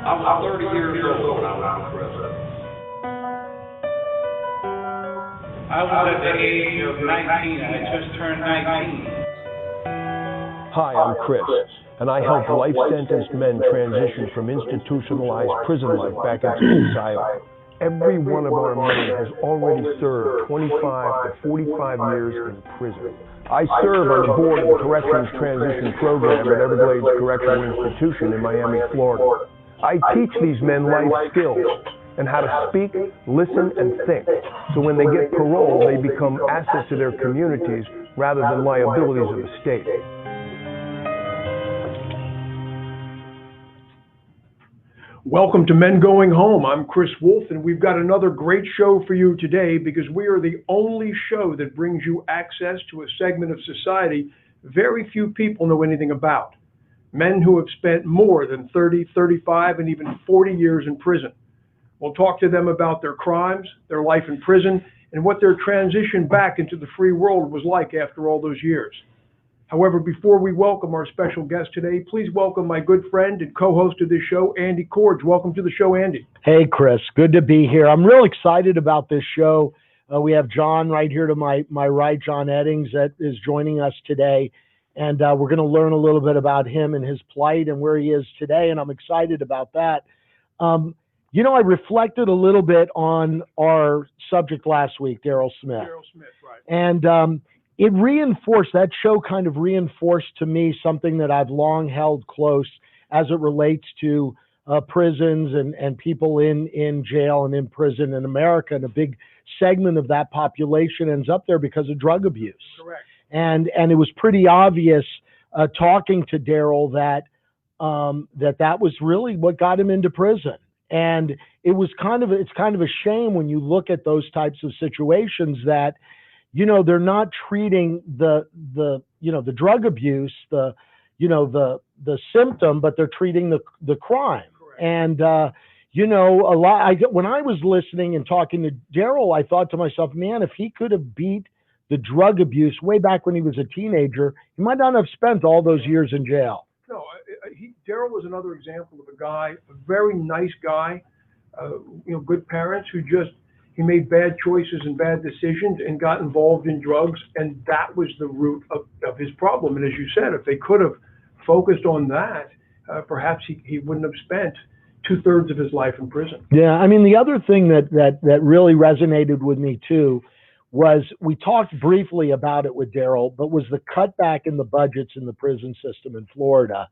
I was 30 years old when I went to prison. I was at the age of 19. I just turned 19. Hi, I'm Chris, and I help life-sentenced men transition from institutionalized prison life back into society. Every one of our men has already served 25 to 45 years in prison. I serve on the board of the Corrections Transition Program at Everglades Correctional Institution in Miami, Florida. I teach these men life skills and how to speak, listen, and think, so when they get parole, they become assets to their communities rather than liabilities of the state. Welcome to Men Going Home. I'm Chris Wolfe, and we've got another great show for you today because we are the only show that brings you access to a segment of society very few people know anything about. Men who have spent more than 30, 35, and even 40 years in prison. We'll talk to them about their crimes, their life in prison, and what their transition back into the free world was like after all those years. However, before we welcome our special guest today, please welcome my good friend and co-host of this show, Andy Korge. Welcome to the show, Andy. Hey, Chris. Good to be here. I'm real excited about this show. We have John right here to my right, John Eddings, that is joining us today. And we're going to learn a little bit about him and his plight and where he is today, and I'm excited about that. I reflected a little bit on our subject last week, Daryl Smith. Daryl Smith, right. And it reinforced, that show kind of reinforced to me something that I've long held close as it relates to prisons and people in jail and in prison in America. And a big segment of that population ends up there because of drug abuse. Correct. And it was pretty obvious talking to Daryl that that was really what got him into prison. And it's kind of a shame when you look at those types of situations that, they're not treating the drug abuse, the symptom, but they're treating the crime. Correct. And a lot. When I was listening and talking to Daryl, I thought to myself, man, if he could have beat the drug abuse way back when he was a teenager, he might not have spent all those years in jail. No, Daryl was another example of a guy, a very nice guy, good parents he made bad choices and bad decisions and got involved in drugs, and that was the root of his problem. And as you said, if they could have focused on that, perhaps he wouldn't have spent 2/3 of his life in prison. Yeah, I mean, the other thing that really resonated with me too was, we talked briefly about it with Daryl, but was the cutback in the budgets in the prison system in Florida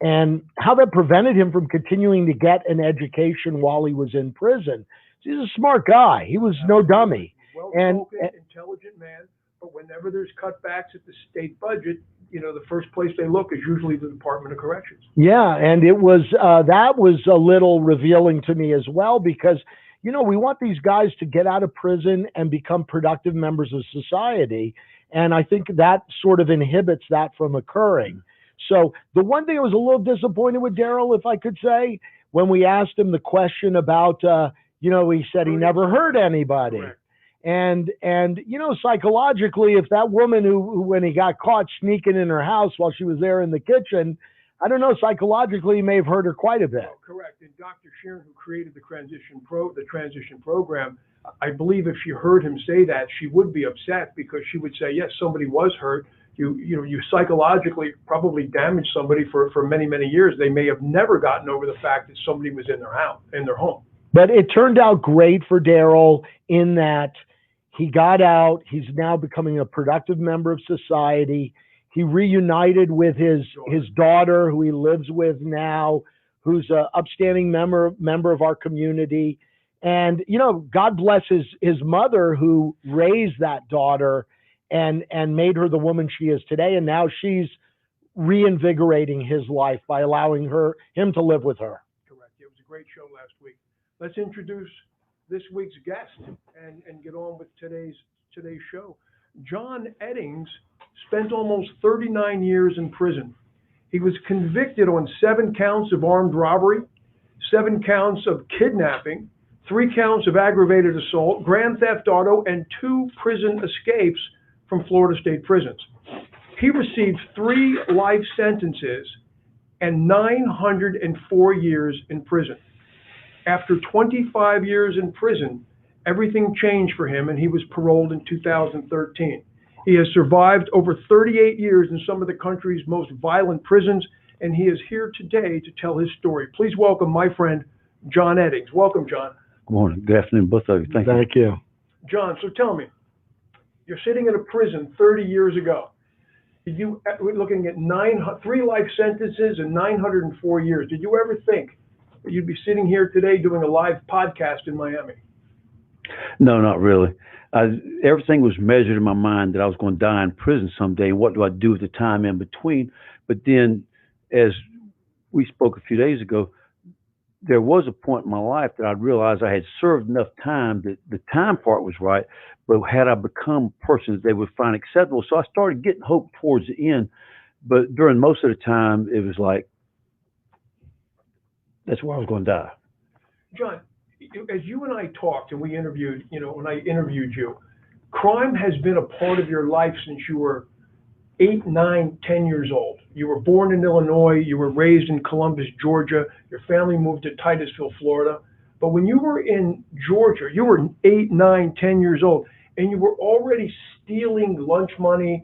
and how that prevented him from continuing to get an education while he was in prison. He's a smart guy. He was no dummy. Well-spoken, intelligent man, but whenever there's cutbacks at the state budget, the first place they look is usually the Department of Corrections. Yeah, and it was that was a little revealing to me as well, because we want these guys to get out of prison and become productive members of society. And I think that sort of inhibits that from occurring. So the one thing I was a little disappointed with Daryl, if I could say, when we asked him the question about, he said he never hurt anybody. Correct. And psychologically, if that woman who when he got caught sneaking in her house while she was there in the kitchen, I don't know, psychologically, he may have hurt her quite a bit. Oh, correct. And Dr. Sheeran, who created the transition program, I believe if she heard him say that, she would be upset, because she would say, yes, somebody was hurt. You psychologically probably damaged somebody for many, many years. They may have never gotten over the fact that somebody was in their home. But it turned out great for Daryl in that he got out. He's now becoming a productive member of society. He reunited with his daughter, who he lives with now, who's an upstanding member of our community. And, God bless his mother, who raised that daughter and made her the woman she is today. And now she's reinvigorating his life by allowing him to live with her. Correct. It was a great show last week. Let's introduce this week's guest and get on with today's show. John Eddings spent almost 39 years in prison. He was convicted on 7 counts of armed robbery, 7 counts of kidnapping, 3 counts of aggravated assault, grand theft auto, and 2 prison escapes from Florida state prisons. He received 3 life sentences and 904 years in prison. After 25 years in prison, everything changed for him and he was paroled in 2013. He has survived over 38 years in some of the country's most violent prisons, and he is here today to tell his story. Please welcome my friend, John Eddings. Welcome, John. Good morning. Good afternoon, both of you. Thank you. John, so tell me, you're sitting in a prison 30 years ago. We're looking at 3 life sentences and 904 years. Did you ever think that you'd be sitting here today doing a live podcast in Miami? No, not really. Everything was measured in my mind that I was going to die in prison someday. And what do I do with the time in between? But then, as we spoke a few days ago, there was a point in my life that I realized I had served enough time that the time part was right, but had I become a person that they would find acceptable? So I started getting hope towards the end. But during most of the time, it was like, that's where I was going to die. John, as you and I talked and we interviewed, when I interviewed you, crime has been a part of your life since you were 8, 9, 10 years old. You were born in Illinois. You were raised in Columbus, Georgia. Your family moved to Titusville, Florida. But when you were in Georgia, you were 8, 9, 10 years old, and you were already stealing lunch money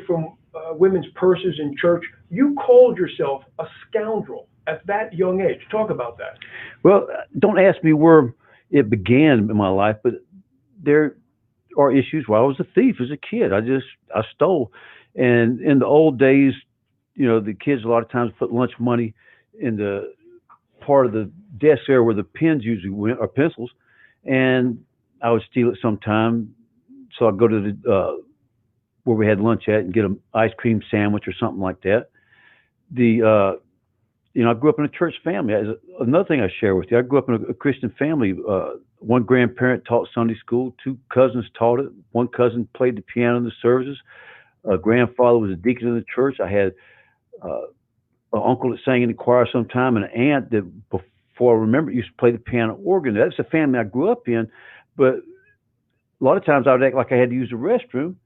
from women's purses in church. You called yourself a scoundrel at that young age. Talk about that. Well, don't ask me where it began in my life, but there are issues where I was a thief as a kid. I stole. And in the old days, the kids a lot of times put lunch money in the part of the desk there where the pens usually went, or pencils, and I would steal it sometime. So I'd go to the where we had lunch at and get an ice cream sandwich or something like that. I grew up in a church family. Another thing I share with you, I grew up in a Christian family. One grandparent taught Sunday school, 2 cousins taught it. One cousin played the piano in the services. A grandfather was a deacon in the church. I had an uncle that sang in the choir sometime, and an aunt that, before I remember, used to play the piano organ. That's the family I grew up in. But a lot of times I would act like I had to use the restroom,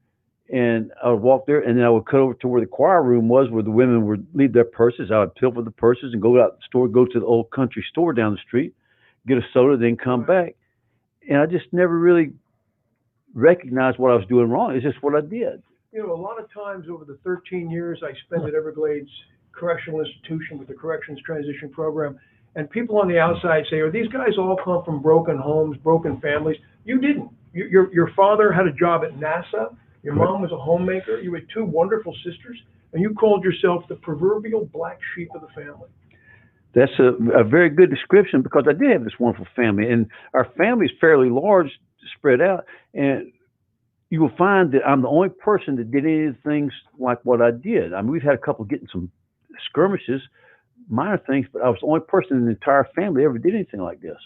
and I would walk there, and then I would cut over to where the choir room was, where the women would leave their purses. I would pilfer the purses and go out the store, go to the old country store down the street, get a soda, then come back. And I just never really recognized what I was doing wrong. It's just what I did. A lot of times over the 13 years I spent at Everglades Correctional Institution with the Corrections Transition Program, and people on the outside say, "Are these guys all come from broken homes, broken families?" You didn't. Your father had a job at NASA. Your mom was a homemaker. You had 2 wonderful sisters, and you called yourself the proverbial black sheep of the family. That's a very good description, because I did have this wonderful family, and our family is fairly large, spread out, and you will find that I'm the only person that did any of the things like what I did. I mean, we've had a couple getting some skirmishes, minor things, but I was the only person in the entire family that ever did anything like this.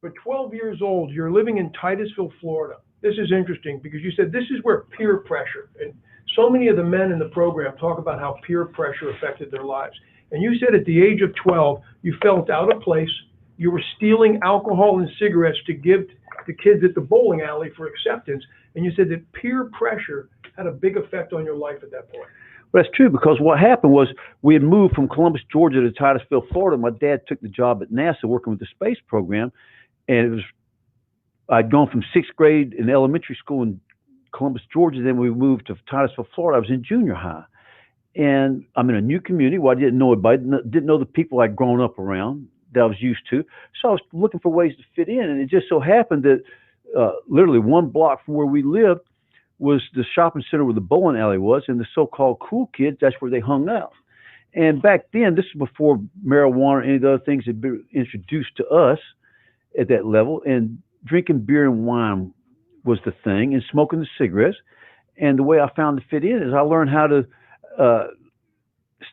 But 12 years old, you're living in Titusville, Florida. This is interesting because you said this is where peer pressure, and so many of the men in the program talk about how peer pressure affected their lives. And you said at the age of 12, you felt out of place. You were stealing alcohol and cigarettes to give to kids at the bowling alley for acceptance. And you said that peer pressure had a big effect on your life at that point. Well, that's true, because what happened was we had moved from Columbus, Georgia to Titusville, Florida. My dad took the job at NASA working with the space program. And I'd gone from 6th grade in elementary school in Columbus, Georgia. Then we moved to Titusville, Florida. I was in junior high. And I'm in a new community where I didn't know anybody, didn't know the people I'd grown up around that I was used to. So I was looking for ways to fit in. And it just so happened that literally 1 block from where we lived was the shopping center where the bowling alley was, and the so-called cool kids, that's where they hung out. And back then, this was before marijuana or any of the other things had been introduced to us at that level. And drinking beer and wine was the thing, and smoking the cigarettes. And the way I found to fit in is I learned how to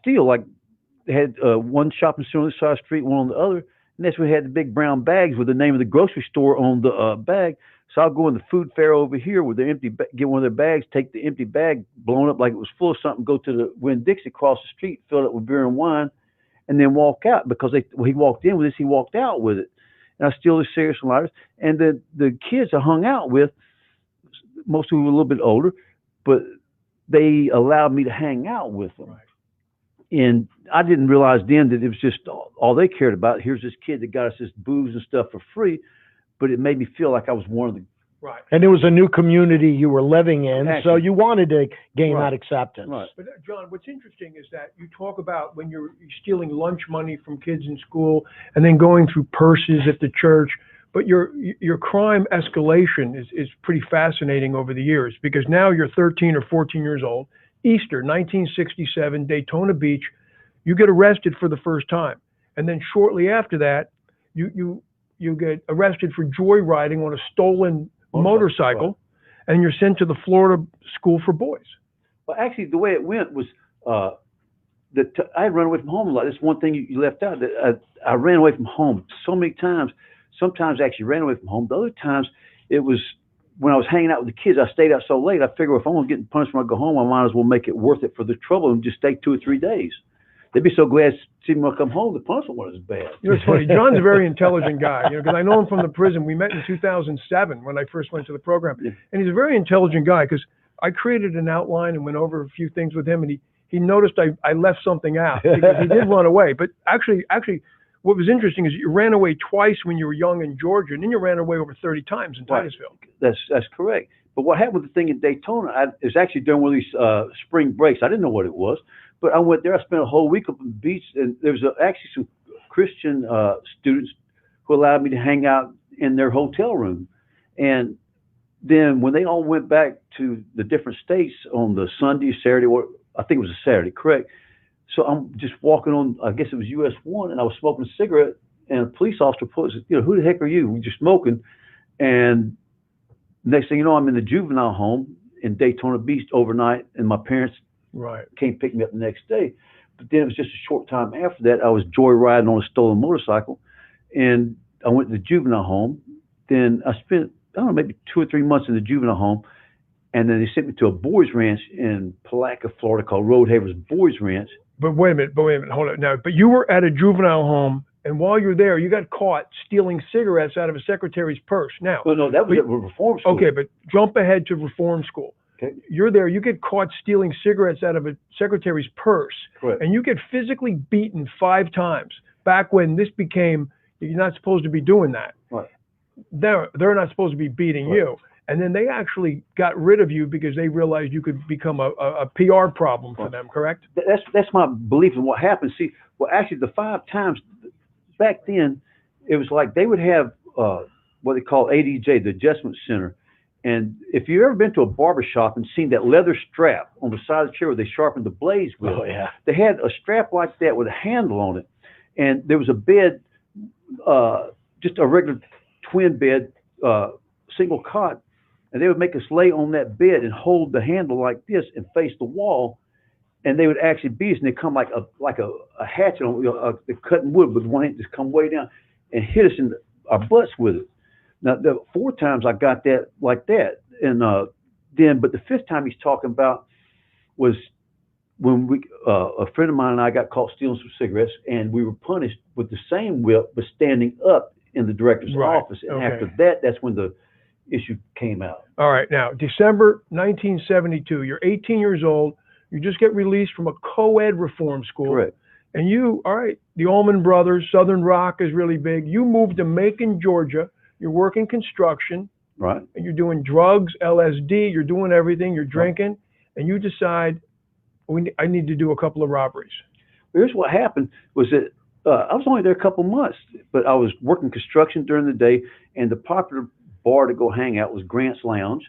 steal. Like, they had one shopping center on the side of the street, one on the other, and that's where we had the big brown bags with the name of the grocery store on the bag. So I'll go in the food fair over here with the empty, get one of their bags, take the empty bag, blown up like it was full of something, go to the Winn-Dixie across the street, fill it up with beer and wine, and then walk out. Because he walked in with this, he walked out with it. And I steal the cigarettes and lighters. And the kids I hung out with, most of them were a little bit older, but they allowed me to hang out with them. Right. And I didn't realize then that it was just all they cared about. Here's this kid that got us this booze and stuff for free, but it made me feel like I was one of the. Right. And it was a new community you were living in, so Actually. you wanted to gain Right. that acceptance. Right. But John, what's interesting is that you talk about when you're stealing lunch money from kids in school and then going through purses at the church, but your crime escalation is pretty fascinating over the years, because now you're 13 or 14 years old, Easter 1967, Daytona Beach, you get arrested for the first time. And then shortly after that, you get arrested for joyriding on a stolen motorcycle, Right. and you're sent to the Florida School for Boys. Well, actually, the way it went was that I had run away from home a lot. That's one thing you left out. That I ran away from home so many times. Sometimes I actually ran away from home. The other times, it was when I was hanging out with the kids. I stayed out so late. I figured if I'm going to get punished when I go home, I might as well make it worth it for the trouble and just stay 2 or 3 days. They'd be so glad to see me when I come home. The punishment wasn't as bad. You know, it's funny. John's a very intelligent guy, because I know him from the prison. We met in 2007 when I first went to the program. Yeah. And he's a very intelligent guy, because I created an outline and went over a few things with him, and he noticed I left something out, because he did run away. But actually, what was interesting is you ran away twice when you were young in Georgia, and then you ran away over 30 times in Right. Titusville. That's correct. But what happened with the thing in Daytona, it was actually during one of these spring breaks. I didn't know what it was, but I went there. I spent a whole week up on the beach, and there was actually some Christian students who allowed me to hang out in their hotel room. And then when they all went back to the different states on the Sunday, Saturday, or I think it was a Saturday, correct? So I'm just walking on, I guess it was US 1, and I was smoking a cigarette, and a police officer pulled, who the heck are you? We're just smoking. And next thing you know, I'm in the juvenile home in Daytona Beach overnight, and my parents Right. came pick me up the next day. But then it was just a short time after that, I was joyriding on a stolen motorcycle, and I went to the juvenile home. Then I spent, I don't know, maybe 2 or 3 months in the juvenile home, and then they sent me to a boys ranch in Palatka, Florida, called Roadhaver's Boys Ranch. But wait a minute, hold on. Now, but you were at a juvenile home, and while you're there, you got caught stealing cigarettes out of a secretary's purse. Now, Well, no, that was at reform school. okay, but jump ahead to reform school. Okay. You're there, you get caught stealing cigarettes out of a secretary's purse, Correct. and you get physically beaten 5 times. Back when this became, you're not supposed to be doing that. Right. They're not supposed to be beating Right. you. And then they actually got rid of you because they realized you could become a PR problem for Right. them, correct? That's my belief in what happened. See, well, actually, the 5 times back then, it was like they would have what they call ADJ, the Adjustment Center. And if you've ever been to a barber shop and seen that leather strap on the side of the chair where they sharpened the blades with, Oh, yeah. they had a strap like that with a handle on it. And there was a bed, just a regular twin bed, single cot. And they would make us lay on that bed and hold the handle like this and face the wall. And they would actually beat us, and they'd come like a hatchet on, they're cutting wood with one hand, just come way down and hit us in our butts with it. Now, the 4 times I got that like that. And but the 5th time he's talking about was when a friend of mine and I got caught stealing some cigarettes, and we were punished with the same whip, but standing up in the director's Right. office. And Okay. after that, that's when the issue came out. All right, now, December 1972, you're 18 years old, you just get released from a co-ed reform school. Correct. And you, all right, the Allman Brothers, Southern Rock is really big. You moved to Macon, Georgia. You're working construction, Right. and you're doing drugs, LSD, you're doing everything, you're drinking, and you decide, I need to do a couple of robberies. Here's what happened was that I was only there a couple months, but I was working construction during the day, and the popular bar to go hang out was Grant's Lounge.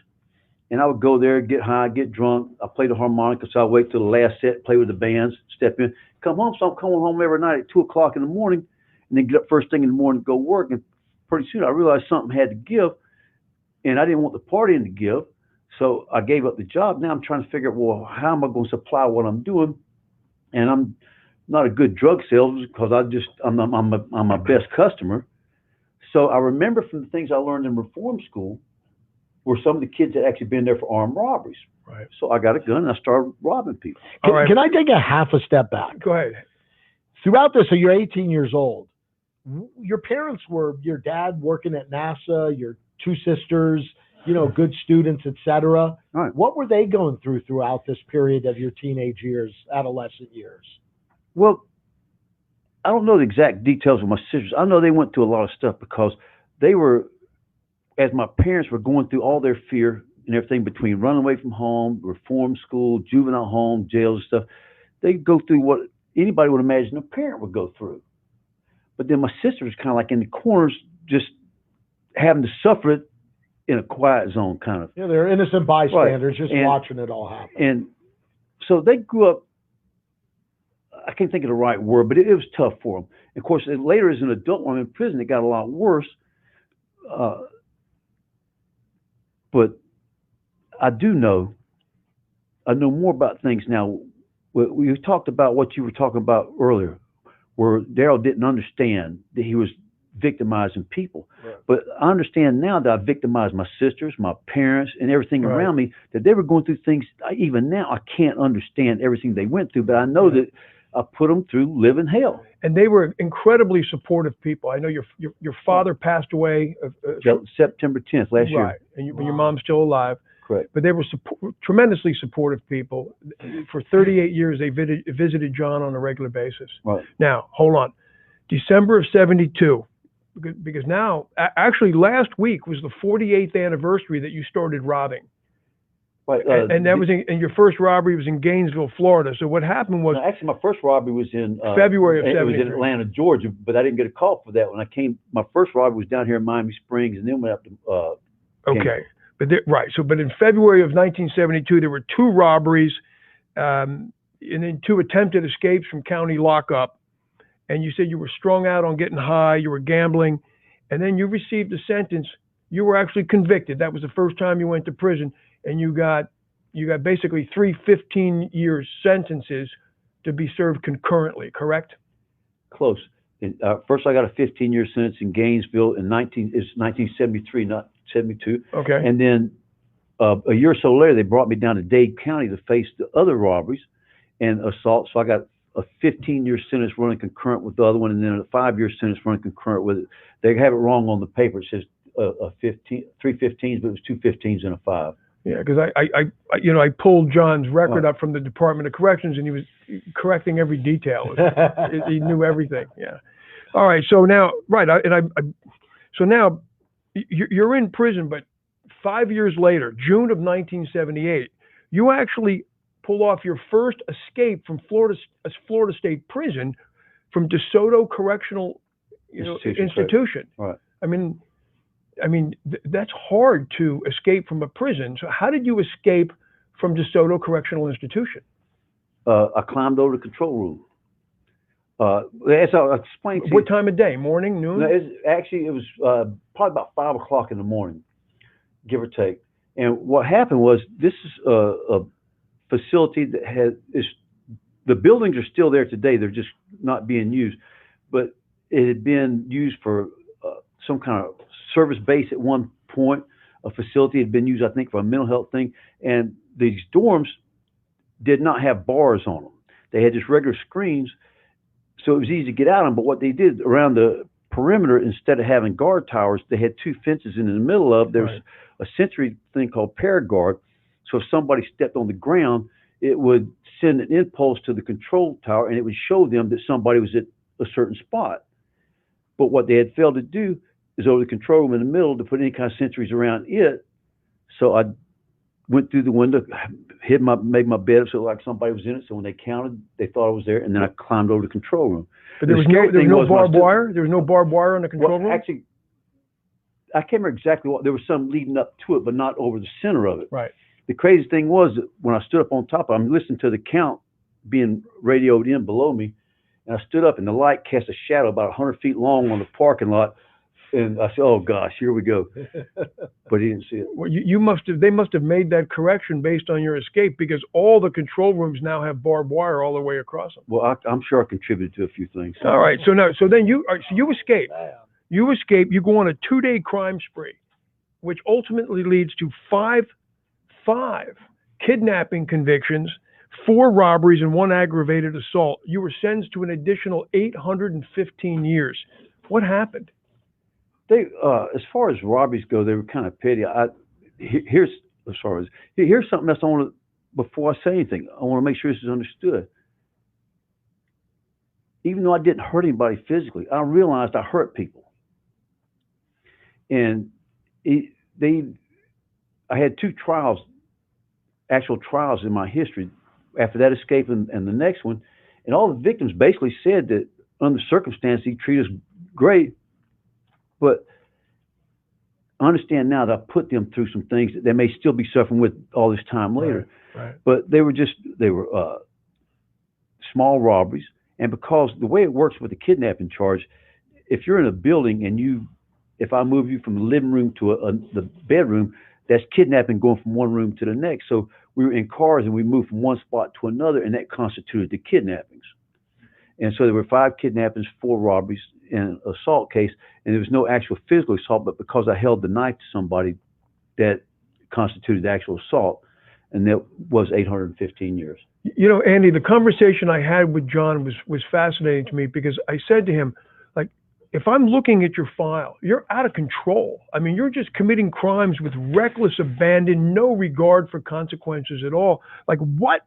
And I would go there, get high, get drunk. I played the harmonica, so I'd wait till the last set, play with the bands, step in, come home. So I'm coming home every night at 2 o'clock in the morning, and then get up first thing in the morning to go work. And pretty soon I realized something had to give, and I didn't want the partying to give. So I gave up the job. Now I'm trying to figure out, well, how am I going to supply what I'm doing? And I'm not a good drug salesman because I'm my best customer. So I remember from the things I learned in reform school were some of the kids that actually been there for armed robberies. Right. So I got a gun and I started robbing people. All right. Can I take a half a step back? Go ahead. Throughout this, so you're 18 years old. Your parents were, your dad working at NASA, your 2 sisters, good students, etc. Right. What were they going throughout this period of your teenage years, adolescent years? Well, I don't know the exact details of my sisters. I know they went through a lot of stuff because they were, as my parents were going through all their fear and everything between running away from home, reform school, juvenile home, jails and stuff. They go through what anybody would imagine a parent would go through. But then my sister was kind of like in the corners, just having to suffer it in a quiet zone, kind of. Yeah, they're innocent bystanders, Right. just watching it all happen. And so they grew up. I can't think of the right word, but it was tough for them. And of course, later as an adult, when I'm in prison, it got a lot worse. But I know more about things now. We talked about what you were talking about earlier, where Daryl didn't understand that he was victimizing people. Right. But I understand now that I victimized my sisters, my parents, and everything around me, that they were going through things. Even now, I can't understand everything they went through, but I know that I put them through living hell. And they were incredibly supportive people. I know your father passed away September 10th last year. Right, and your mom's still alive. Correct. But they were tremendously supportive people. For 38 years, they visited John on a regular basis. Right. Now, hold on. December of 72, because now, actually last week was the 48th anniversary that you started robbing. Right. And that was and your first robbery was in Gainesville, Florida. So what happened was... Actually, my first robbery was in... February of 73. It was in Atlanta, Georgia, but I didn't get a call for that when I came. My first robbery was down here in Miami Springs, and then went up to... Okay. But but in February of 1972, there were 2 robberies, and then 2 attempted escapes from county lockup. And you said you were strung out on getting high, you were gambling, and then you received a sentence. You were actually convicted. That was the first time you went to prison, and you got basically 3 15-year sentences to be served concurrently, correct? Close. First, I got a 15-year sentence in Gainesville in 1973, not 72. Okay. And then a year or so later, they brought me down to Dade County to face the other robberies and assault. So I got a 15-year sentence running concurrent with the other one, and then a 5-year sentence running concurrent with it. They have it wrong on the paper. It says 3 15s, but it was 2 15s and a 5. Yeah, because I pulled John's record up from the Department of Corrections, and he was correcting every detail. He knew everything. Yeah. All right. So now, so now you're in prison, but 5 years later, June of 1978, you actually pull off your first escape from Florida State Prison from DeSoto Correctional Institution. Right. I mean, that's hard to escape from a prison. So how did you escape from DeSoto Correctional Institution? I climbed over the control room. As I explained to you. What time of day? Morning, noon? No, it was probably about 5 o'clock in the morning, give or take. And what happened was, this is a facility that the buildings are still there today. They're just not being used. But it had been used for some kind of service base at one point. A facility had been used, I think, for a mental health thing. And these dorms did not have bars on them. They had just regular screens, so it was easy to get out of them. But what they did around the perimeter, instead of having guard towers, they had 2 fences in the middle of. There was a sensory thing called paraguard. So if somebody stepped on the ground, it would send an impulse to the control tower, and it would show them that somebody was at a certain spot. But what they had failed to do is over the control room in the middle to put any kind of sentries around it. So I went through the window, made my bed up so like somebody was in it. So when they counted, they thought I was there, and then I climbed over the control room. But there was no barbed wire? There was no barbed wire on the control room? Actually, I can't remember exactly what. There was some leading up to it, but not over the center of it. Right. The crazy thing was that when I stood up on top, I'm listening to the count being radioed in below me, and I stood up, and the light cast a shadow about 100 feet long on the parking lot. And I said, "Oh gosh, here we go." But he didn't see it. Well, they must have made that correction based on your escape, because all the control rooms now have barbed wire all the way across them. Well, I'm sure I contributed to a few things. All right. So then you escape. You escape. You go on a 2-day crime spree, which ultimately leads to five kidnapping convictions, 4 robberies, and 1 aggravated assault. You were sentenced to an additional 815 years. What happened? They, as far as robberies go, they were kind of petty. Here's something else I want to, before I say anything, I want to make sure this is understood. even though I didn't hurt anybody physically, I realized I hurt people. And I had 2 trials, actual trials in my history after that escape and the next one. And all the victims basically said that under circumstances, he treated us great. But I understand now that I put them through some things that they may still be suffering with all this time later. Right. But they were small robberies. And because the way it works with the kidnapping charge, if you're in a building and if I move you from the living room to the bedroom, that's kidnapping going from one room to the next. So we were in cars and we moved from one spot to another, and that constituted the kidnappings. And so there were 5 kidnappings, 4 robberies, and an assault case, and there was no actual physical assault, but because I held the knife to somebody, that constituted the actual assault, and that was 815 years. You know, Andy, the conversation I had with John was fascinating to me, because I said to him, like, if I'm looking at your file, you're out of control. I mean, you're just committing crimes with reckless abandon, no regard for consequences at all. Like, what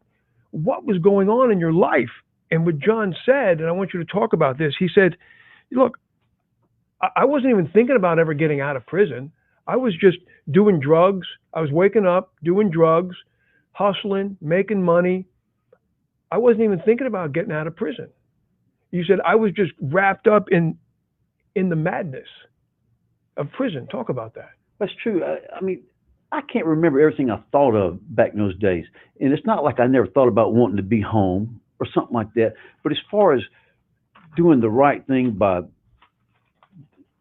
was going on in your life? And what John said, and I want you to talk about this, he said, look, I wasn't even thinking about ever getting out of prison. I was just doing drugs. I was waking up, doing drugs, hustling, making money. I wasn't even thinking about getting out of prison. You said I was just wrapped up in the madness of prison. Talk about that. That's true. I mean, I can't remember everything I thought of back in those days. And it's not like I never thought about wanting to be home or something like that. But as far as doing the right thing by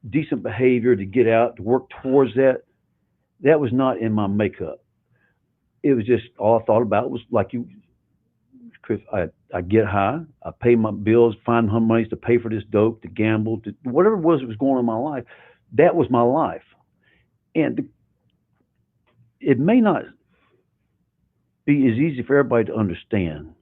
decent behavior to get out, to work towards that, that was not in my makeup. It was just, all I thought about was, like you, Chris, I get high, I pay my bills, find money to pay for this dope, to gamble, to whatever it was that was going on in my life. That was my life. And it may not be as easy for everybody to understand,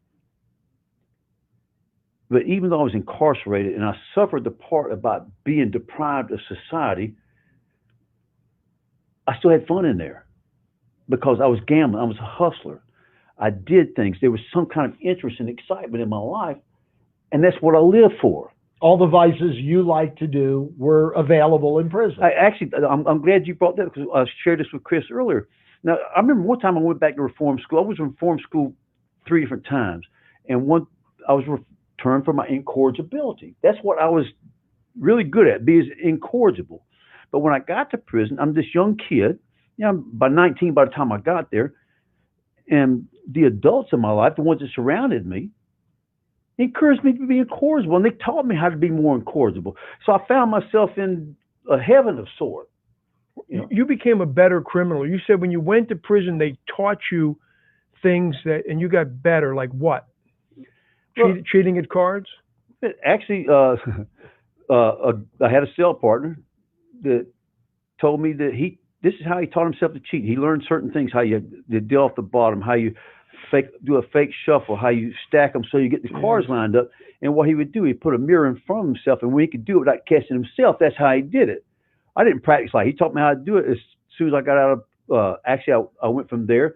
but even though I was incarcerated and I suffered the part about being deprived of society, I still had fun in there because I was gambling. I was a hustler. I did things. There was some kind of interest and excitement in my life, and that's what I lived for. All the vices you like to do were available in prison. I'm glad you brought that, because I shared this with Chris earlier. Now, I remember one time I went back to reform school. I was in reform school 3 different times, and I was returned for my incorrigibility. That's what I was really good at, being incorrigible. But when I got to prison, I'm this young kid, I'm by 19 by the time I got there, and the adults in my life, the ones that surrounded me, encouraged me to be incorrigible, and they taught me how to be more incorrigible. So I found myself in a heaven of sorts. You became a better criminal. You said when you went to prison, they taught you things and you got better. Like what? Cheating at cards? Actually, I had a cell partner that told me that this is how he taught himself to cheat. He learned certain things, how you deal off the bottom, how you do a fake shuffle, how you stack them so you get the cards lined up. And what he would do, he'd put a mirror in front of himself, and when he could do it without catching himself, that's how he did it. I didn't practice like he taught me how to do it. As soon as I got out of, I went from there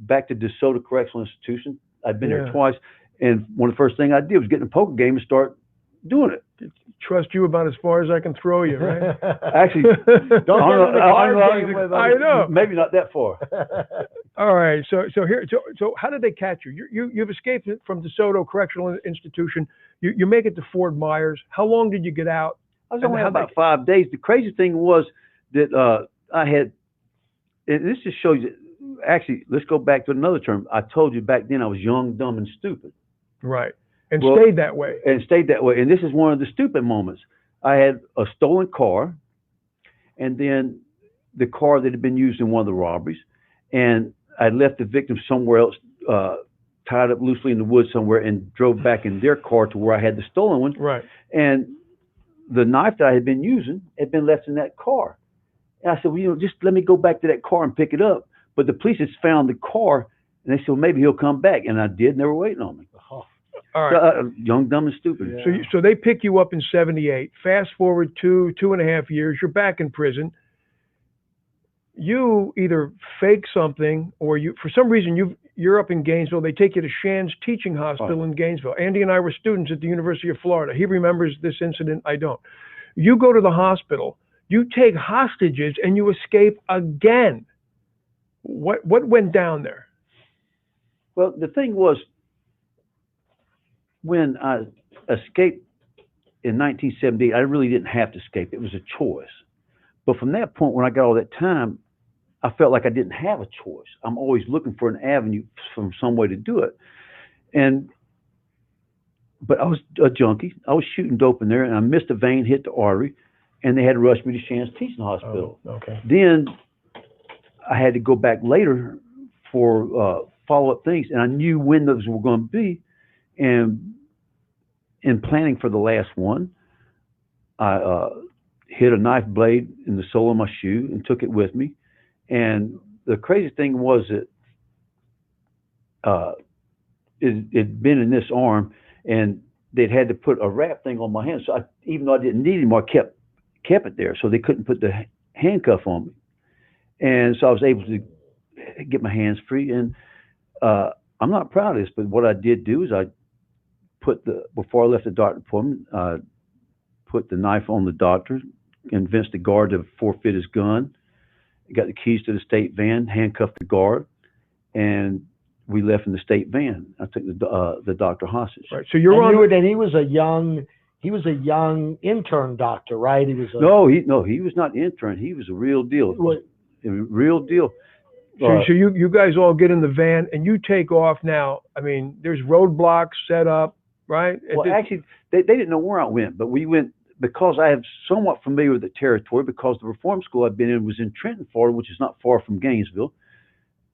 back to DeSoto Correctional Institution. I'd been there twice, and one of the first things I did was get in a poker game and start doing it. Trust you about as far as I can throw you, right? Actually, I know. Maybe not that far. All right. So how did they catch you? You've escaped from DeSoto Correctional Institution. You make it to Fort Myers. How long did you get out? I was only about 5 days. The crazy thing was that I had, and this just shows you. Actually, let's go back to another term. I told you back then I was young, dumb, and stupid. Right. And stayed that way. And stayed that way. And this is one of the stupid moments. I had a stolen car, and then the car that had been used in one of the robberies, and I left the victim somewhere else, tied up loosely in the woods somewhere, and drove back in their car to where I had the stolen one. Right. And the knife that I had been using had been left in that car. And I said, well, just let me go back to that car and pick it up. But the police had found the car, and they said, well, maybe he'll come back. And I did, and they were waiting on me. All right. So, young, dumb, and stupid. Yeah. So they pick you up in '78. Fast forward 2.5 years, you're back in prison. you either fake something or you, for some reason, you're up in Gainesville. They take you to Shands Teaching Hospital in Gainesville. Andy and I were students at the University of Florida. He remembers this incident. I don't. You go to the hospital, you take hostages, and you escape again. What went down there? Well, the thing was, when I escaped in 1978, I really didn't have to escape. It was a choice. But from that point, when I got all that time, I felt like I didn't have a choice. I'm always looking for an avenue, from some way to do it. But I was a junkie. I was shooting dope in there, and I missed a vein, hit the artery, and they had to rush me to Shands Teaching Hospital. Oh, okay. Then I had to go back later for follow-up things, and I knew when those were going to be. And in planning for the last one, I hit a knife blade in the sole of my shoe and took it with me. And the crazy thing was that it'd been in this arm, and they'd had to put a wrap thing on my hand. So even though I didn't need it anymore, I kept it there, so they couldn't put the handcuff on me. And so I was able to get my hands free. And I'm not proud of this, but what I did do is I before I left the doctor appointment, I put the knife on the doctor, convinced the guard to forfeit his gun, got the keys to the state van, handcuffed the guard, and we left in the state van. I took the doctor hostage. Right. So you're on. And he was a young intern doctor, right? He was he was not intern. He was a real deal. A real deal. So you guys all get in the van and you take off now. I mean, there's roadblocks set up, right? Well, actually, they didn't know where I went, but we went because I am somewhat familiar with the territory, because the reform school I've been in was in Trenton, Florida, which is not far from Gainesville.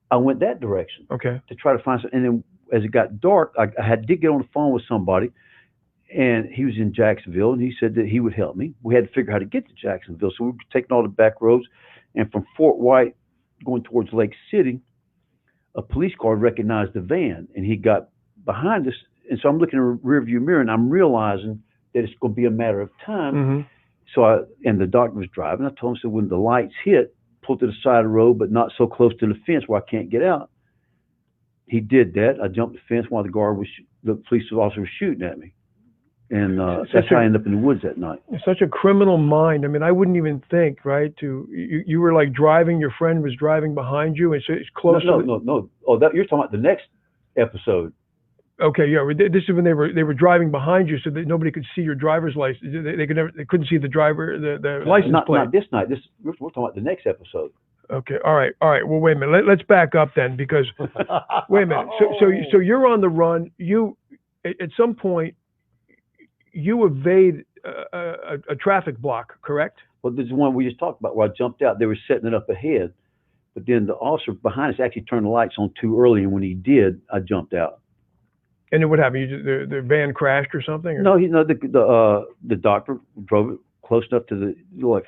I went that direction to try to find something. And then as it got dark, I did get on the phone with somebody, and he was in Jacksonville, and he said that he would help me. We had to figure out how to get to Jacksonville. So we were taking all the back roads, and from Fort White going towards Lake City, a police car recognized the van, and he got behind us. And so I'm looking in the rearview mirror, and I'm realizing that it's going to be a matter of time. Mm-hmm. So and the doctor was driving. I told him, so when the lights hit, pull to the side of the road, but not so close to the fence where I can't get out. He did that. I jumped the fence while the police officer was shooting at me. And that's how I ended up in the woods that night. Such a criminal mind. I mean, I wouldn't even think, right? You were like driving, your friend was driving behind you, and so it's close. No. Oh, you're talking about the next episode. Okay, yeah. This is when they were driving behind you, so that nobody could see your driver's license. They couldn't see the driver, the license plate. Not this night. We're talking about the next episode. Okay. All right. Well, wait a minute. Let's back up then, because wait a minute. So you're on the run. You at some point you evade a traffic block, correct? Well, this is one we just talked about where I jumped out. They were setting it up ahead, but then the officer behind us actually turned the lights on too early, and when he did, I jumped out. And then what happened? The van crashed or something? Or? No, the doctor drove it close enough to the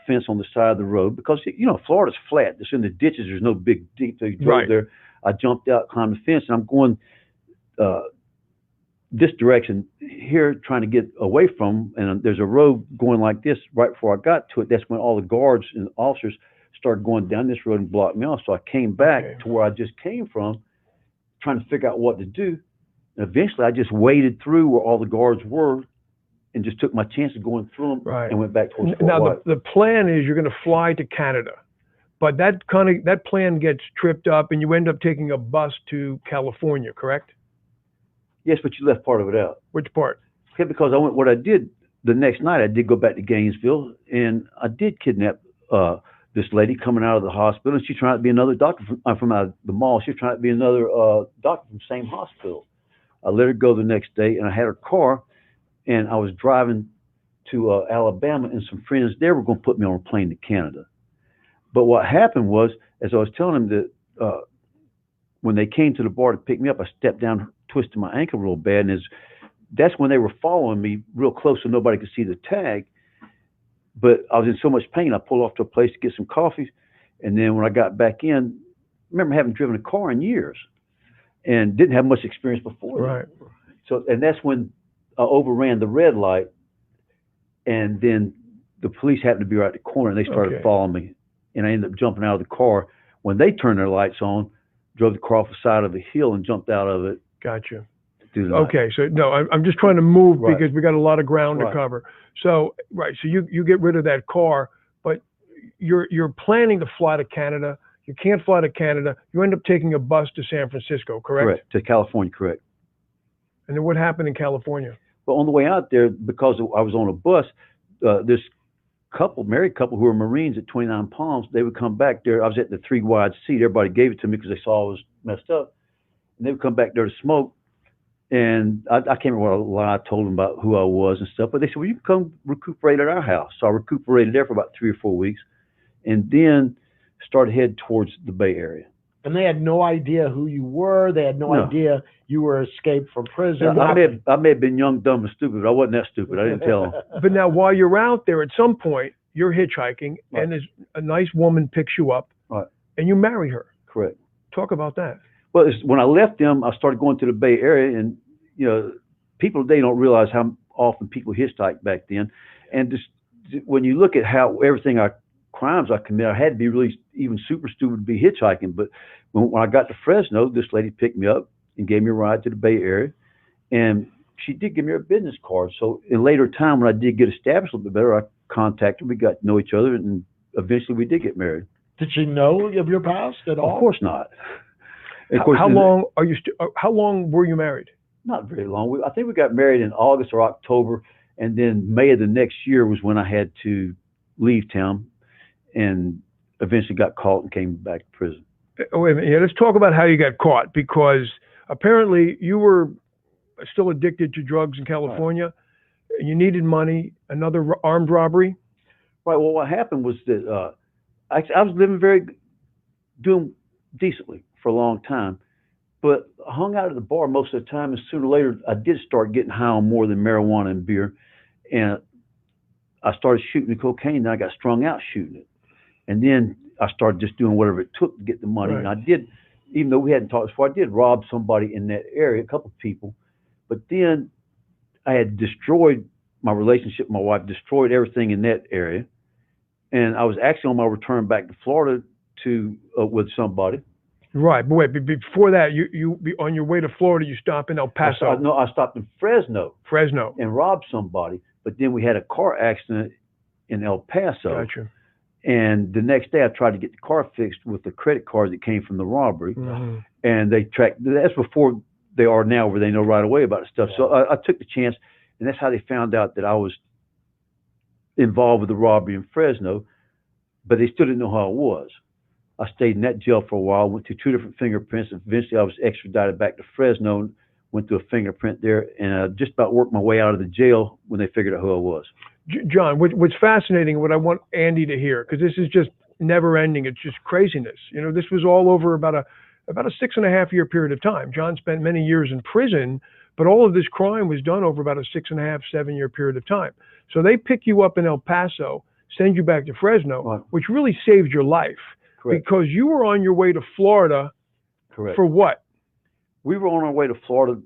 fence on the side of the road, because Florida's flat. It's in the ditches. There's no big deep. So he drove there. I jumped out, climbed the fence, and I'm going this direction here, trying to get away from. And there's a road going like this. Right before I got to it, that's when all the guards and officers started going down this road and blocked me off. So I came back to where I just came from, trying to figure out what to do. And eventually, I just waded through where all the guards were, and just took my chances going through them, and went back towards Fort White. The plan is you're going to fly to Canada, but that plan gets tripped up, and you end up taking a bus to California, correct? Yes, but you left part of it out. Which part? Okay, because what I did the next night, I did go back to Gainesville, and I did kidnap this lady coming out of the hospital, and she tried to be another doctor from out of the mall. She was trying to be another doctor from the same hospital. I let her go the next day, and I had her car, and I was driving to Alabama, and some friends there were going to put me on a plane to Canada. But what happened was, as I was telling them that when they came to the bar to pick me up, I stepped down, twisted my ankle real bad, and that's when they were following me real close so nobody could see the tag. But I was in so much pain, I pulled off to a place to get some coffee, and then when I got back in, I remember having driven a car in years and didn't have much experience before. Right. So, and that's when I overran the red light, and then the police happened to be right at the corner, and they started following me. and I ended up jumping out of the car. When they turned their lights on, drove the car off the side of a hill and jumped out of it. Gotcha. Through the night. Okay, so no, I'm just trying to move Right. because we got a lot of ground to Right. cover. So, right, so you get rid of that car, but you're planning to fly to Canada. You can't fly to Canada. You end up taking a bus to San Francisco, correct? Correct. To California, correct. And then what happened in California? But on the way out there, because I was on a bus, this married couple who were Marines at 29 Palms, they would come back there. I was at the 3 wide seat. Everybody gave it to me because they saw I was messed up. And they would come back there to smoke. And I can't remember what I told them about who I was and stuff. But they said, well, you can come recuperate at our house. So I recuperated there for about 3 or 4 weeks. And then started heading towards the Bay Area. And they had no idea who you were. They had no idea you were escaped from prison. I may have been young, dumb, and stupid, but I wasn't that stupid. I didn't tell them. But now, while you're out there, at some point, you're hitchhiking, Right. and a nice woman picks you up, Right. and you marry her. Correct. Talk about that. Well, when I left them, I started going to the Bay Area, and people today don't realize how often people hitchhiked back then. And just when you look at how everything crimes I committed, I had to be really even super stupid to be hitchhiking. But when I got to Fresno, this lady picked me up and gave me a ride to the Bay Area, and she did give me her business card. So in later time, when I did get established a little bit better, I contacted her. We got to know each other, and eventually we did get married. Did she know of your past at all? Of course not. How long were you married? Not very long. I think we got married in August or October, and then May of the next year was when I had to leave town, and eventually got caught and came back to prison. Wait a minute. Yeah, let's talk about how you got caught, because apparently you were still addicted to drugs in California. Right. You needed money, another armed robbery. Right. Well, what happened was that I was doing decently for a long time, but I hung out at the bar most of the time, and sooner or later I did start getting high on more than marijuana and beer, and I started shooting the cocaine, and I got strung out shooting it. And then I started just doing whatever it took to get the money. Right. And I did, even though we hadn't talked before, I did rob somebody in that area, a couple of people. But then I had destroyed my relationship with my wife, destroyed everything in that area. And I was actually on my return back to Florida with somebody. Right, but wait, before that, you on your way to Florida, you stopped in El Paso. I stopped in Fresno. Fresno. And robbed somebody. But then we had a car accident in El Paso. Gotcha. And the next day I tried to get the car fixed with the credit card that came from the robbery. Mm-hmm. And they that's before they are now, where they know right away about stuff. Yeah. So I took the chance, and that's how they found out that I was involved with the robbery in Fresno, but they still didn't know how I was. I stayed in that jail for a while, went to 2 different fingerprints, and eventually I was extradited back to Fresno, went through a fingerprint there, and just about worked my way out of the jail when they figured out who I was. John, what's fascinating, what I want Andy to hear, because this is just never ending, it's just craziness. This was all over about a 6.5-year period of time. John spent many years in prison, but all of this crime was done over about a 6.5, 7-year period of time. So they pick you up in El Paso, send you back to Fresno, right, which really saved your life. Correct. Because you were on your way to Florida. Correct. For what? We were on our way to Florida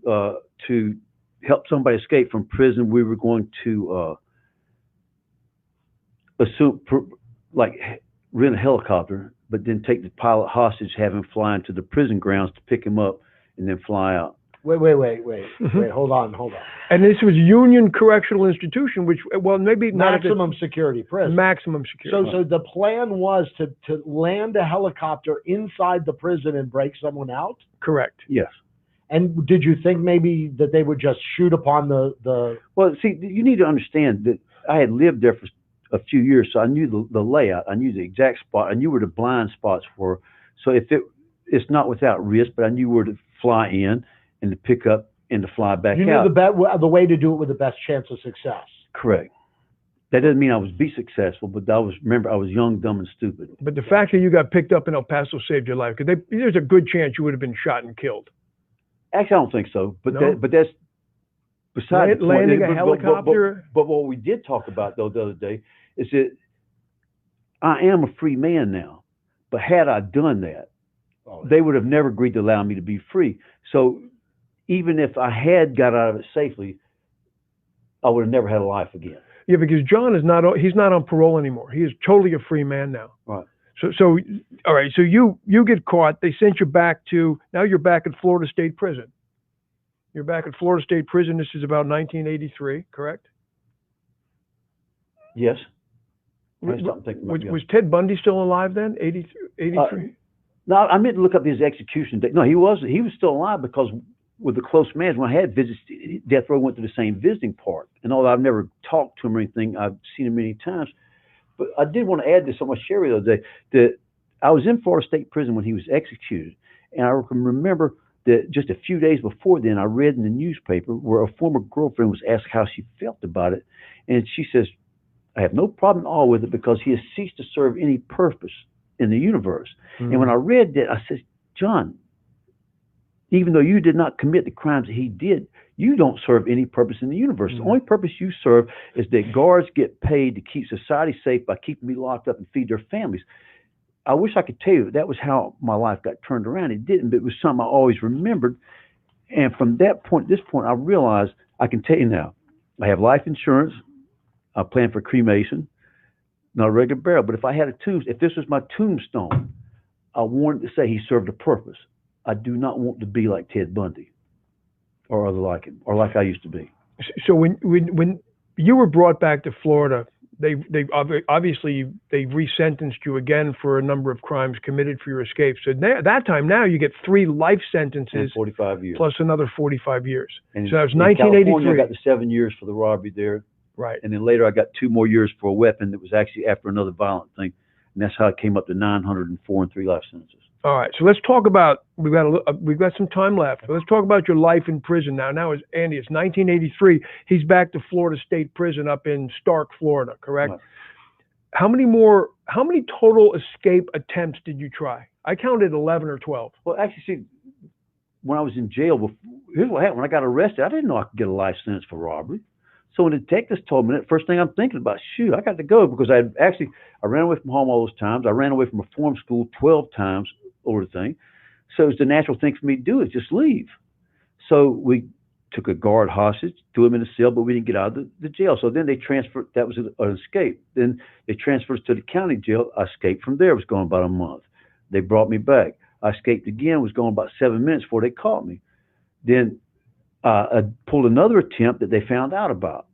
to help somebody escape from prison. We were going to rent a helicopter, but then take the pilot hostage, have him fly into the prison grounds to pick him up, and then fly out. Wait, hold on. And this was Union Correctional Institution, which, well, maybe maximum security prison. Maximum security. So the plan was to land a helicopter inside the prison and break someone out? Correct. Yes. And did you think maybe that they would just shoot upon the... Well, see, you need to understand that I had lived there for a few years, so I knew the layout. I knew the exact spot. I knew where the blind spots were. So if it's not without risk, but I knew where to fly in and to pick up and to fly back out. You knew the way to do it with the best chance of success. Correct. That doesn't mean I was successful, but I was young, dumb, and stupid. But the fact that you got picked up in El Paso saved your life, because there's a good chance you would have been shot and killed. Actually, I don't think so. But no? That's besides landing a helicopter. But what we did talk about though the other day is that I am a free man now. But had I done that, they would have never agreed to allow me to be free. So even if I had got out of it safely, I would have never had a life again. Yeah, because John he's not on parole anymore. He is totally a free man now. Right. So, all right. So you get caught. They sent you back to. Now you're back at Florida State Prison. You're back at Florida State Prison. This is about 1983, correct? Yes. I stopped thinking about Was Ted Bundy still alive then? 83? No, I meant to look up his execution date. No, he was still alive because with the close man, when I had visits, death row went to the same visiting part. And although I've never talked to him or anything, I've seen him many times. But I did want to add this on my share the other day that I was in Florida State Prison when he was executed, and I can remember that just a few days before then, I read in the newspaper where a former girlfriend was asked how she felt about it, and she says, "I have no problem at all with it because he has ceased to serve any purpose in the universe." Mm-hmm. And when I read that, I said, "John, even though you did not commit the crimes that he did, you don't serve any purpose in the universe. Mm-hmm. The only purpose you serve is that guards get paid to keep society safe by keeping me locked up and feed their families." I wish I could tell you that was how my life got turned around. It didn't, but it was something I always remembered. And from that point, this point, I realized I can tell you now, I have life insurance. I plan for cremation, not a regular burial. But if I had if this was my tombstone, I wanted to say he served a purpose. I do not want to be like Ted Bundy or other like him, or like I used to be. So when you were brought back to Florida, they obviously they resentenced you again for a number of crimes committed for your escape. So at that time, now you get 3 life sentences, and 45 years, plus another 45 years. And so that was 1983. I got the 7 years for the robbery there, right? And then later I got 2 more years for a weapon that was actually after another violent thing, and that's how it came up to 904 and 3 life sentences. All right, so let's talk about we've got some time left. So let's talk about your life in prison now. Now, it's 1983. He's back to Florida State Prison up in Stark, Florida, correct? Right. How many total escape attempts did you try? I counted 11 or 12. Well, actually, see, when I was in jail, here's what happened. When I got arrested, I didn't know I could get a life sentence for robbery. So when the detectives told me that, first thing I'm thinking about, shoot, I got to go, because I ran away from home all those times. I ran away from reform school 12 times over the thing. So it was the natural thing for me to do, is just leave. So we took a guard hostage, threw him in a cell, but we didn't get out of the jail. So then they transferred, that was an escape. Then they transferred us to the county jail. I escaped from there. It was going about a month. They brought me back. I escaped again. It was going about 7 minutes before they caught me. Then I pulled another attempt that they found out about.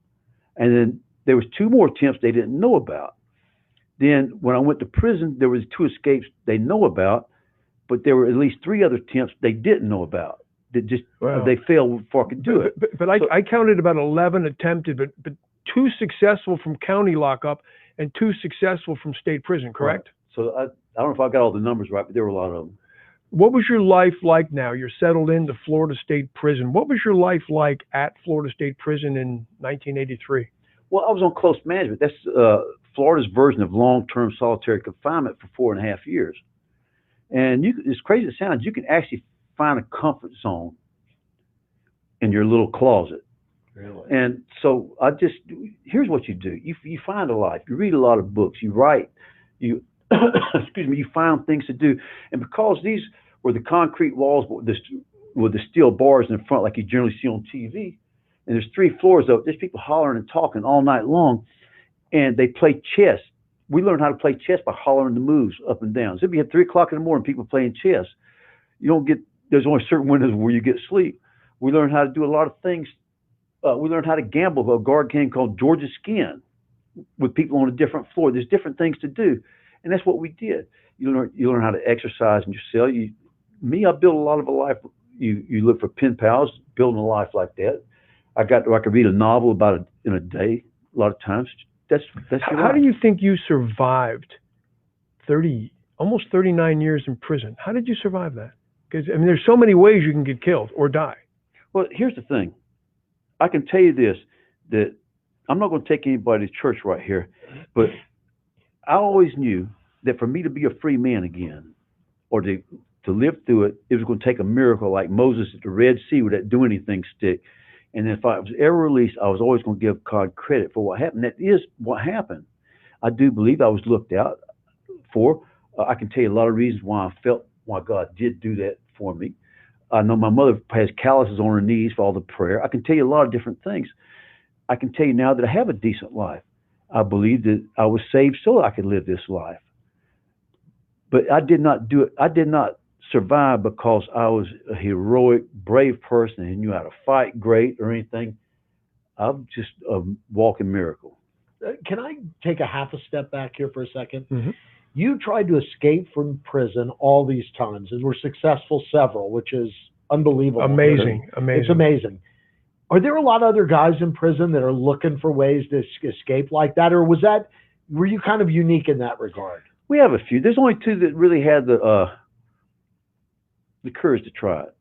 And then there was 2 more attempts they didn't know about. Then when I went to prison, there was 2 escapes they know about, but there were at least 3 other attempts they didn't know about. That just they failed before I could do it. But I counted about 11 attempted, but 2 successful from county lockup and 2 successful from state prison, correct? Right. So I don't know if I got all the numbers right, but there were a lot of them. What was your life like now? You're settled into Florida State Prison. What was your life like at Florida State Prison in 1983? Well, I was on close management. That's Florida's version of long-term solitary confinement for 4.5 years. And as crazy as it sounds, you can actually find a comfort zone in your little closet. Really? And so here's what you do. You find a life. You read a lot of books. You write. You find things to do. And because these were the concrete walls with the steel bars in the front like you generally see on TV, and there's 3 floors of it, there's people hollering and talking all night long, and they play chess. We learned how to play chess by hollering the moves up and down. So if you had 3 o'clock in the morning, people playing chess, there's only certain windows where you get sleep. We learned how to do a lot of things. We learned how to gamble with a guard game called Georgia Skin with people on a different floor. There's different things to do. And that's what we did. You learn how to exercise in your cell. I built a lot of a life. You look for pen pals, building a life like that. I could read a novel in a day a lot of times. That's how do you think you survived almost 39 years in prison? How did you survive that? Because there's so many ways you can get killed or die. Well, here's the thing. I can tell you this, that I'm not going to take anybody to church right here, but I always knew that for me to be a free man again, or to live through it, it was going to take a miracle like Moses at the Red Sea with that do anything stick. And if I was ever released, I was always going to give God credit for what happened. That is what happened. I do believe I was looked out for. I can tell you a lot of reasons why God did do that for me. I know my mother has calluses on her knees for all the prayer. I can tell you a lot of different things. I can tell you now that I have a decent life. I believe that I was saved so I could live this life. But I did not do it. I did not survive because I was a heroic, brave person and knew how to fight great or anything. I'm just a walking miracle. Can I take a half a step back here for a second? Mm-hmm. You tried to escape from prison all these times and were successful several, which is unbelievable. Amazing. It's amazing. Are there a lot of other guys in prison that are looking for ways to escape like that? Or were you kind of unique in that regard? We have a few. There's only two that really had the courage to try it.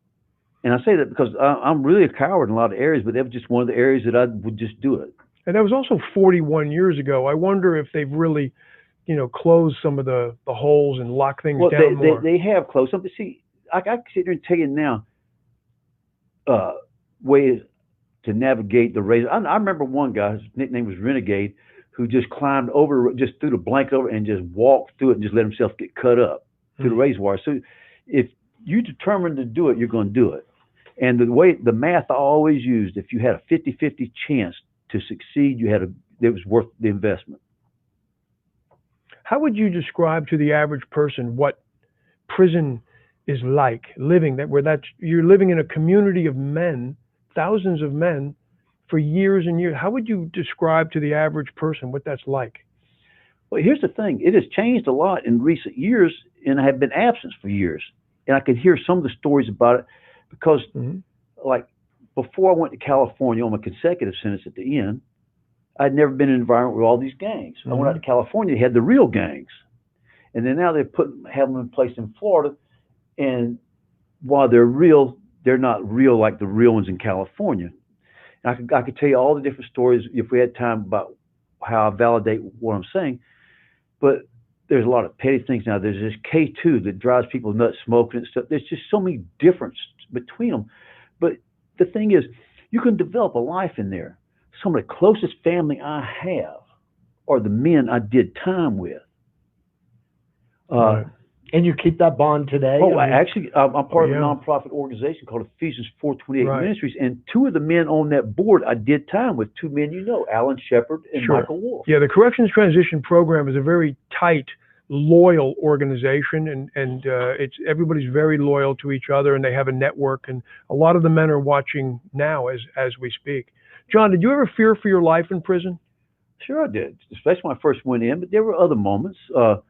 And I say that because I'm really a coward in a lot of areas, but that was just one of the areas that I would just do it. And that was also 41 years ago. I wonder if they've really, closed some of the holes and locked things down more. They have closed some. See, I can sit there and tell you now ways to navigate the razor. I remember one guy, his nickname was Renegade, who just climbed over, just threw the blanket over and just walked through it and just let himself get cut up through the razor wire. So if you determined to do it, you're going to do it. And the math I always used, if you had a 50-50 chance to succeed, it was worth the investment. How would you describe to the average person what prison is like, you're living in a community of men, thousands of men, for years and years? How would you describe to the average person what that's like? Well, here's the thing. It has changed a lot in recent years, and I have been absent for years. And I could hear some of the stories about it because, like, before I went to California on my consecutive sentence at the end, I'd never been in an environment with all these gangs. I went out to California, they had the real gangs. And then now have them in place in Florida. And while they're real, they're not real like the real ones in California. And I could tell you all the different stories if we had time about how I validate what I'm saying. But there's a lot of petty things now. There's this K2 that drives people nuts, smoking and stuff. There's just so many differences between them. But the thing is, you can develop a life in there. Some of the closest family I have are the men I did time with. And you keep that bond today? I'm part of a nonprofit organization called Ephesians 428 Ministries, and two of the men on that board I did time with, two men Alan Shepard and Michael Wolfe. Yeah, the Corrections Transition Program is a very tight, loyal organization, and everybody's very loyal to each other, and they have a network, and a lot of the men are watching now as we speak. John, did you ever fear for your life in prison? Sure I did, especially when I first went in, but there were other moments. Listen,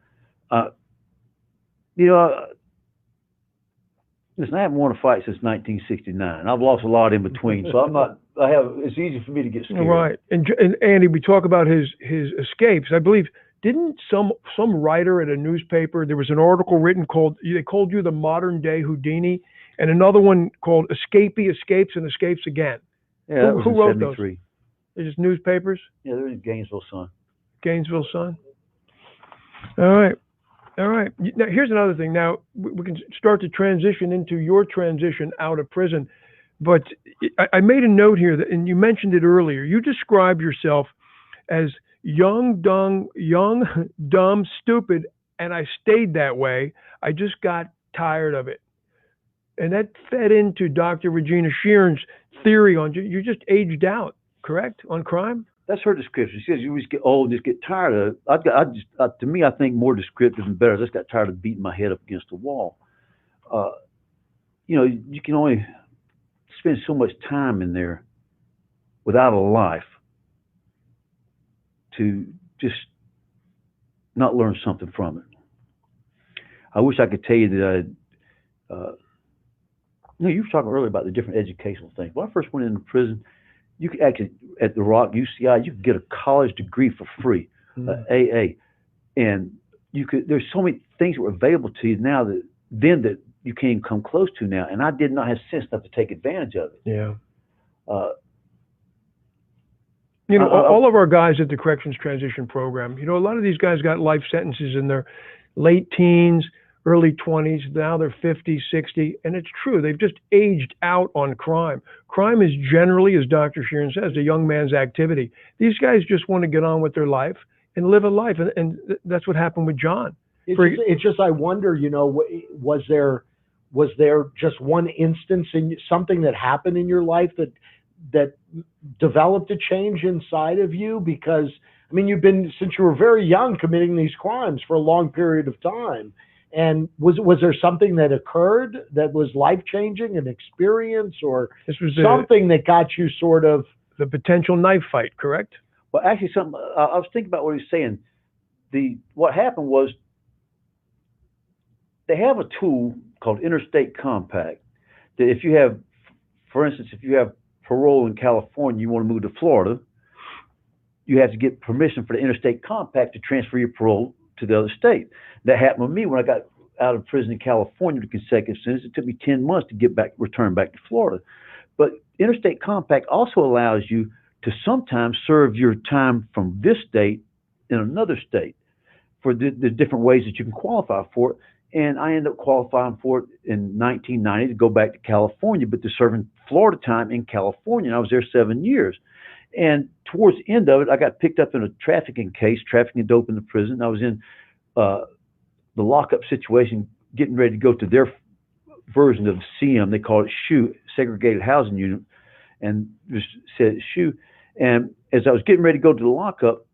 I haven't won a fight since 1969. I've lost a lot in between, so it's easy for me to get scared. Right. And Andy, we talk about his escapes. I believe, didn't some writer at a newspaper, there was an article written they called you the modern day Houdini, and another one called Escapee Escapes and Escapes Again. Yeah, who wrote 73. Those? They're just newspapers? Yeah, they're in Gainesville Sun. Gainesville Sun? All right. Now, here's another thing. Now, we can start to transition into your transition out of prison. But I made a note here, and you mentioned it earlier. You described yourself as young, dumb, stupid, and I stayed that way. I just got tired of it. And that fed into Dr. Regina Sheeran's theory on you just aged out, correct, on crime? That's her description. She says you just get old and just get tired of it. To me, I think more descriptive and better. I just got tired of beating my head up against the wall. You can only spend so much time in there without a life to just not learn something from it. I wish I could tell you that you were talking earlier about the different educational things. When I first went into prison, you could actually, at the Rock, UCI, you could get a college degree for free, AA. And there's so many things that were available to you now that you can't even come close to now. And I did not have sense enough to take advantage of it. Yeah. All of our guys at the Corrections Transition Program, a lot of these guys got life sentences in their late teens, early 20s. Now they're 50, 60. And it's true. They've just aged out on crime. Crime is generally, as Dr. Sheeran says, a young man's activity. These guys just want to get on with their life and live a life. And that's what happened with John. It's just I wonder, was there just one instance in something that happened in your life that developed a change inside of you? Because, you've been, since you were very young, committing these crimes for a long period of time. And was there something that occurred that was life-changing, an experience, or This was something that got you sort of... the potential knife fight, correct? Well, actually, something I was thinking about what he was saying. What happened was they have a tool called interstate compact that if you have, for instance, if you have parole in California, you want to move to Florida, you have to get permission for the interstate compact to transfer your parole to the other state. That happened with me when I got out of prison in California with consecutive sentence. It took me 10 months to return back to Florida. But interstate compact also allows you to sometimes serve your time from this state in another state for the different ways that you can qualify for it. And I ended up qualifying for it in 1990 to go back to California, but to serving Florida time in California. And I was there 7 years. And towards the end of it, I got picked up in a trafficking case, trafficking dope in the prison. I was in the lockup situation, getting ready to go to their version of CM. They call it SHU, Segregated Housing Unit, and just said SHU. And as I was getting ready to go to the lockup,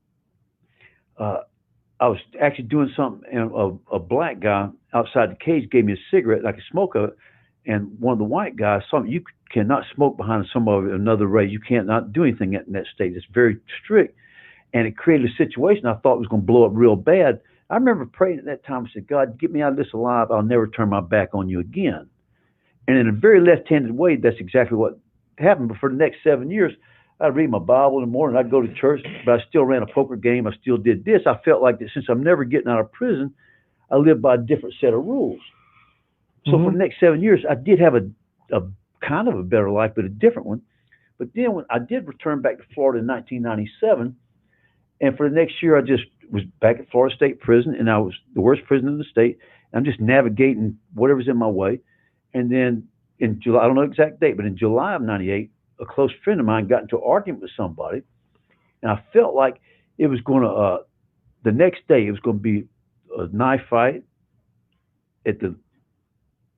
I was actually doing something, and a black guy outside the cage gave me a cigarette, and I could smoke of it. And one of the white guys saw me. You cannot smoke behind someone of another race. You can't not do anything in that state. It's very strict. And it created a situation I thought was going to blow up real bad. I remember praying at that time. I said, God, get me out of this alive. I'll never turn my back on you again. And in a very left-handed way, that's exactly what happened. But for the next 7 years, I'd read my Bible in the morning. I'd go to church, but I still ran a poker game. I still did this. I felt like that since I'm never getting out of prison, I lived by a different set of rules. So for the next 7 years, I did have a kind of a better life, but a different one. But then when I did return back to Florida in 1997, and for the next year, I just was back at Florida State Prison, and I was the worst prisoner in the state. I'm just navigating whatever's in my way. And then in July, I don't know the exact date, but in July of 98, a close friend of mine got into an argument with somebody, and I felt like it was going to, the next day, it was going to be a knife fight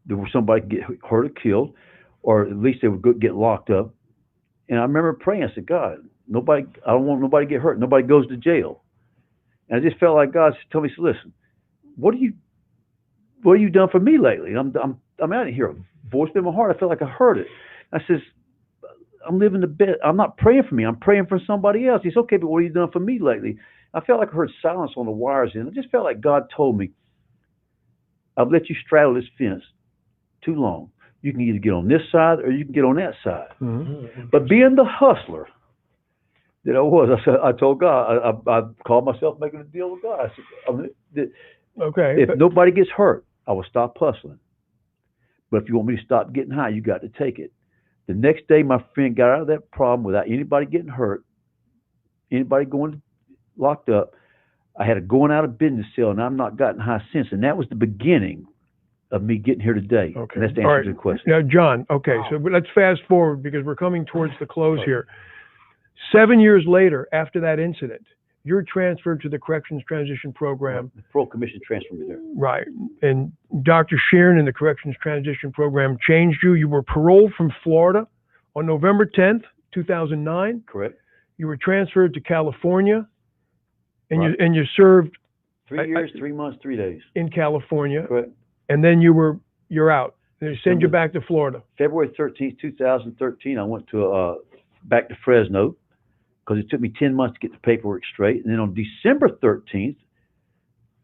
where somebody could get hurt or killed, or at least they would get locked up. And I remember praying, I said, God, I don't want nobody to get hurt. Nobody goes to jail. And I just felt like God told me, listen, what have you done for me lately? I didn't hear a voice in my heart. I felt like I heard it. I says, I'm living the best. I'm not praying for me. I'm praying for somebody else. He said, okay, but what have you done for me lately? I felt like I heard silence on the wires, and I just felt like God told me, I've let you straddle this fence too long. You can either get on this side or you can get on that side. Mm-hmm. But being the hustler that I was, I told God, I called myself making a deal with God. I said, okay, if nobody gets hurt, I will stop hustling. But if you want me to stop getting high, you got to take it. The next day, my friend got out of that problem without anybody getting hurt, anybody going locked up. I had a going out of business sale, and I've not gotten high since. And that was the beginning of me getting here today. Okay. And that's the answer to the question. Now, John, okay, so let's fast forward because we're coming towards the close here. 7 years later, after that incident, you're transferred to the Corrections Transition Program. The Parole Commission transferred me there. Right. And Dr. Sheeran in the Corrections Transition Program changed you. You were paroled from Florida on November 10th, 2009. Correct. You were transferred to California, and Right. you served 3 years, 3 months, 3 days. in California. Correct. And then you're out. They send you back to Florida. February 13th, 2013, I went to back to Fresno because it took me 10 months to get the paperwork straight. And then on December 13th,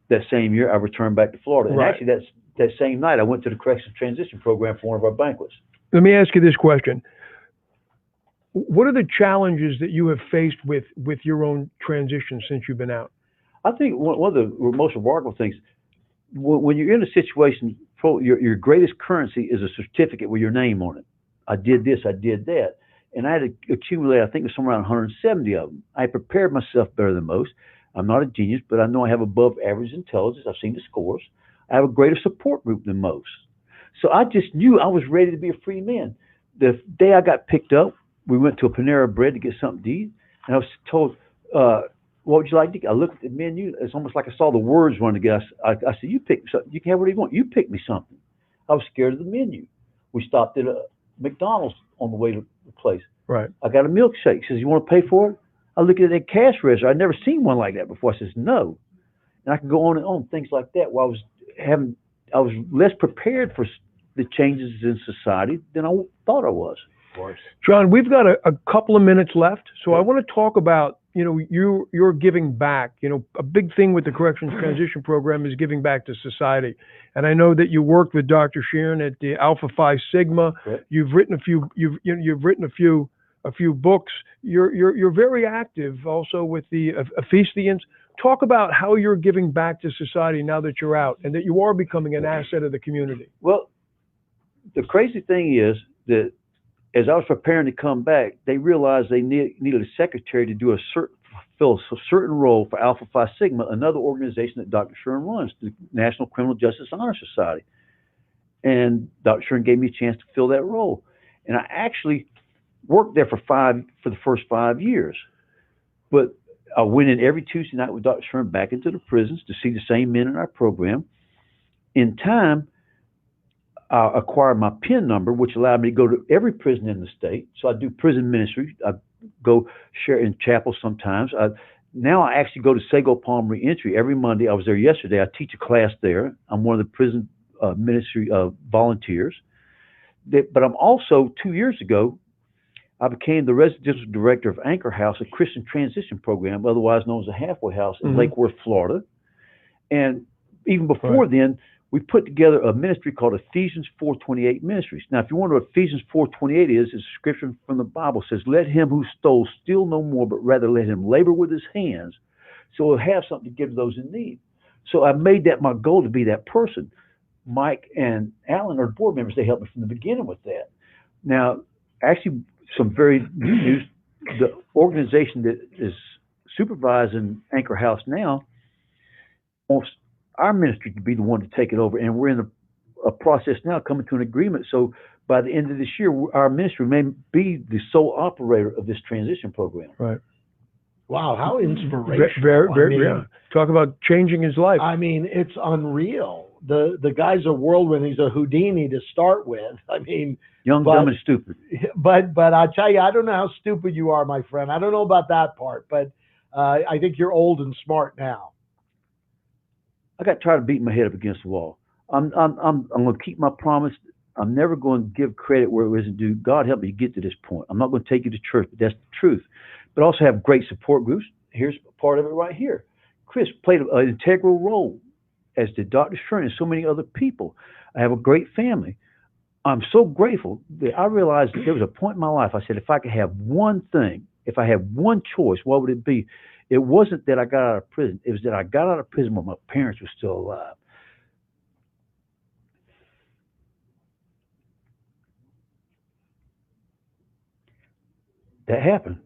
that same year, I returned back to Florida. And Right. actually, that same night, I went to the Corrections Transition Program for one of our banquets. Let me ask you this question. What are the challenges that you have faced with your own transition since you've been out? I think one of the most remarkable things, when you're in a situation, your greatest currency is a certificate with your name on it. I did this, I did that. And I had to accumulate, I think it was somewhere around 170 of them. I prepared myself better than most. I'm not a genius, but I know I have above average intelligence. I've seen the scores. I have a greater support group than most. So I just knew I was ready to be a free man. The day I got picked up, we went to a Panera Bread to get something to eat. And I was told, what would you like to get? I looked at the menu. It's almost like I saw the words run together. I said, you pick me something. You can have whatever you want. You pick me something. I was scared of the menu. We stopped at a McDonald's on the way to the place. Right. I got a milkshake. He says, you want to pay for it? I look at that cash register. I'd never seen one like that before. I says, no. And I can go on and on, things like that while I was having I was less prepared for the changes in society than I thought I was. John, we've got a couple of minutes left, so I want to talk about, you're giving back. A big thing with the Corrections Transition Program is giving back to society. And I know that you worked with Dr. Sheeran at the Alpha Phi Sigma. Correct. You've written you've written a few books. You're very active also with the Ephesians. Talk about how you're giving back to society now that you're out and that you are becoming an asset of the community. Well, the crazy thing is that as I was preparing to come back, they realized they needed a secretary to fill a certain role for Alpha Phi Sigma, another organization that Dr. Sheeran runs, the National Criminal Justice Honor Society. And Dr. Sheeran gave me a chance to fill that role. And I actually worked there for the first 5 years. But I went in every Tuesday night with Dr. Sheeran back into the prisons to see the same men in our program. In time, I acquired my PIN number, which allowed me to go to every prison in the state. So I do prison ministry. I go share in chapel sometimes. Now I actually go to Sago Palm Reentry every Monday. I was there yesterday. I teach a class there. I'm one of the prison ministry volunteers. But I'm also, 2 years ago, I became the residential director of Anchor House, a Christian transition program, otherwise known as a halfway house in Lake Worth, Florida. And even before then, we put together a ministry called Ephesians 4:28 Ministries. Now, if you wonder what Ephesians 4:28 is, it's a scripture from the Bible. It says, let him who stole steal no more, but rather let him labor with his hands, so he'll have something to give to those in need. So I made that my goal to be that person. Mike and Alan are board members. They helped me from the beginning with that. Now, actually, some very new news. The organization that is supervising Anchor House now wants our ministry to be the one to take it over, and we're in a process now coming to an agreement. So by the end of this year, our ministry may be the sole operator of this transition program. Right. Wow, how inspirational! Very, yeah. Talk about changing his life. I mean, it's unreal. The guy's a whirlwind. He's a Houdini to start with. I mean, young, dumb, and stupid. But I tell you, I don't know how stupid you are, my friend. I don't know about that part, but I think you're old and smart now. I got tired of beating my head up against the wall. I'm going to keep my promise. I'm never going to give credit where it isn't due. God help me get to this point. I'm not going to take you to church, but that's the truth. But also have great support groups. Here's part of it right here. Chris played an integral role, as did Dr. Sheeran and so many other people. I have a great family. I'm so grateful that I realized that there was a point in my life I said, if I could have one thing, if I had one choice, what would it be? It wasn't that I got out of prison. It was that I got out of prison when my parents were still alive. That happened.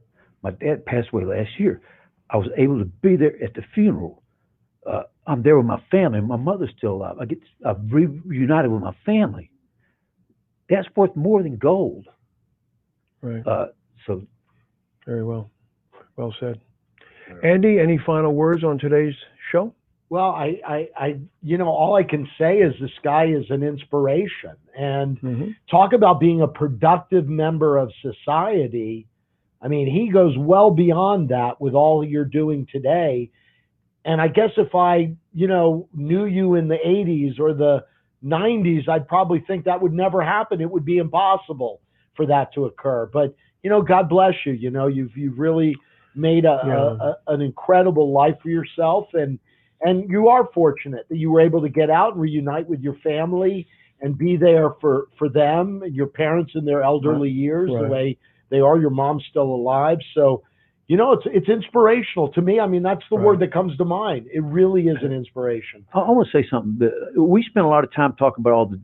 My dad passed away last year. I was able to be there at the funeral. I'm there with my family. My mother's still alive. I've reunited with my family. That's worth more than gold. Right. So. Very well. Well said. Andy, any final words on today's show? Well, I all I can say is this guy is an inspiration, and talk about being a productive member of society. I mean, he goes well beyond that with all you're doing today. And I guess if I, knew you in the 80s or the 90s, I'd probably think that would never happen. It would be impossible for that to occur. But, God bless you. You've really made an incredible life for yourself, and you are fortunate that you were able to get out and reunite with your family and be there for them and your parents in their elderly years, the way they are. Your mom's still alive, so it's inspirational to me. I mean, that's the word that comes to mind. It really is an inspiration. I want to say something. We spent a lot of time talking about all the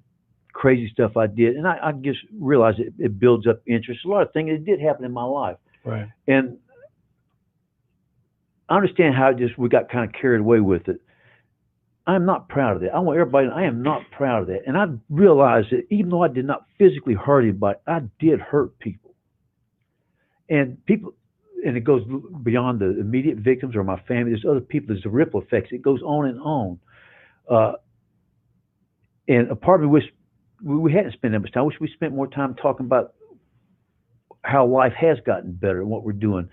crazy stuff I did, and I just realized it builds up interest. A lot of things that did happen in my life, right? And I understand how we got kind of carried away with it. I'm not proud of that. I want everybody to know I am not proud of that. And I realized that even though I did not physically hurt anybody, I did hurt people. And it goes beyond the immediate victims or my family. There's other people. There's the ripple effects. It goes on and on. And a part of me wish we hadn't spent that much time. I wish we spent more time talking about how life has gotten better and what we're doing.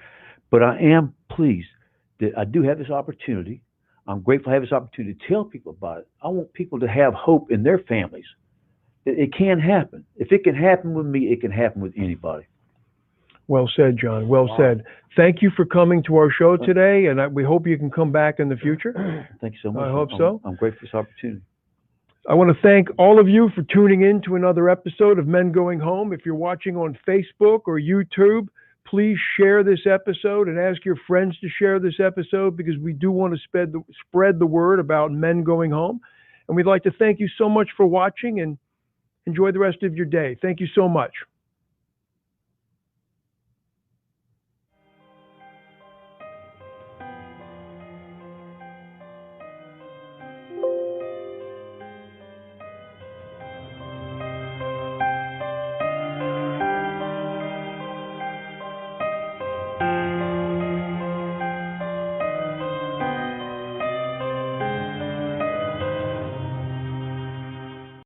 But I am pleased that I do have this opportunity. I'm grateful to have this opportunity to tell people about it. I want people to have hope in their families. It can happen. If it can happen with me, it can happen with anybody. Well said, John. Well said. Thank you for coming to our show today, and we hope you can come back in the future. Thank you so much. I hope so. I'm grateful for this opportunity. I want to thank all of you for tuning in to another episode of Men Going Home. If you're watching on Facebook or YouTube, please share this episode and ask your friends to share this episode, because we do want to spread the word about men going home. And we'd like to thank you so much for watching, and enjoy the rest of your day. Thank you so much.